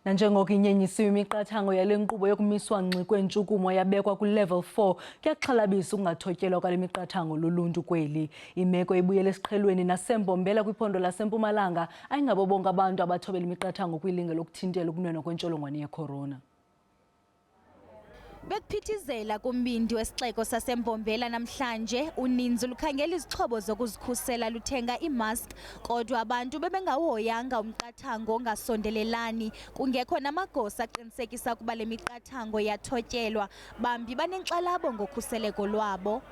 Nanjengoko inyenyisiwe imiqathango yale nkqubo yokumiswa ngxi kweentshukumo yabekwa kuLEVEL 4, kuyaxhalabisa ukungathotyelwa kwale miqathango luluntu kweli. Imeko ibuyel'esiqhelweni naseMbombela kwiphondo laseMpumalanga, ayingabo bonke abantu abathobela imiqathango kwilinge lokuthintela ukunwenwa kwentsholongwane ye-corona. Bekuphithizela kumbindi wesixeko saseMbombela namhlanje, uninzi lukhangela izixhobo zokuzikhusela luthenga iimask, kodwa abantu bebengawoyanga umqathango ongasondelelani, kungekho namagosa aqinisekisa ukuba le miqathango yathotyelwa. Bambi banenkxalabo ngokhuseleko lwabo.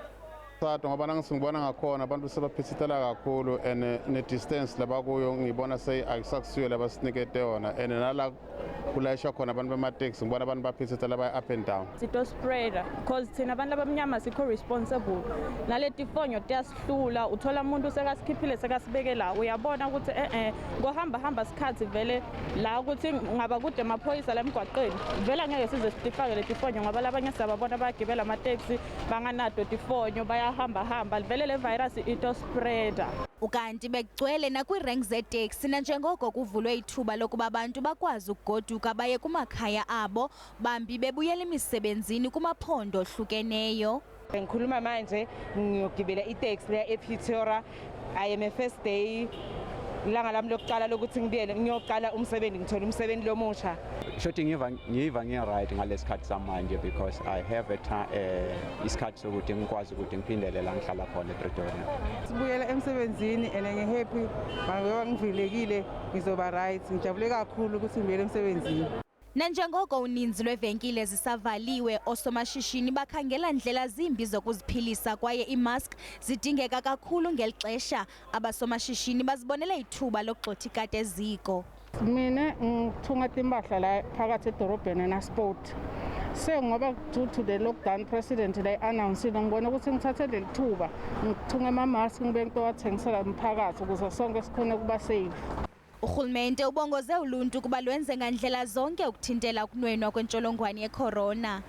Ngoba ngibona ngakhona abantu sebaphithithela kakhulu and ne-distance labakuyo ngibona ayisakusiyo labasinikete yona and nala kulayisha khona abantu bemateksi ngibona abantu baphithithela baya up and down. Sito spreader because thina abantu abamnyama sikho responsible. Naleti fonyo tiyasihlula, uthola umuntu sekasikhiphile sekasibeke la, uyabona ukuthi ngohamba sikhathi vele la ukuthi ngaba kude amaphoyisa la emgwaqeni vele ngeke size sitifake leti fonyo ngoba labanye sababona bagibela amateksi banganato tifonyo hamba vele le virus ito spreader. Ukanti bekugcwele nakwiirenki zeeteksi nanjengoko kuvulwe ithuba lokuba abantu bakwazi ukugoduka baye kumakhaya abo, bambi bebuyela emisebenzini kumaphondo ohlukeneyo. Ngikhuluma manje ngiyogibela iteksi leya ePretoria, I am a first day ilanga lami lokuqala lokuthi ngiyoqala umsebenzi, ngithola umsebenzi lomusha. Shothi ngiva ngi-right ngalesikhathi samanje because I have isikhathi sokuthi ngikwazi ukuthi ngiphindele la ngihlala khona ePretoria. Sibuyela emsebenzini and ngi-happy, ngoba ngivilekile, ngizoba right, ngijabule kakhulu ukuthi ngibuyele emsebenzini. Nanjengoko uninzi lweevenkile zisavaliwe, osomashishini bakhangela ndlela zimbi zokuziphilisa kwaye iimask zidingeka kakhulu ngeli xesha. Abasomashishini bazibonele ithuba lokugxotha ikati eziko. Mina ngithunga impahla la phakathi edorobheni nasport. Ngoba due to the lockdown president la announced ngibona ukuthi ngithathe leli thuba ngithunga ama-mask ngibe ngitowathengisela umphakathi ukuze sonke sikhone ukuba safe. Urhulumente ubongoze uluntu kuba lwenze ngandlela zonke ukuthintela ukunwenwa kwentsholongwane ye-corona.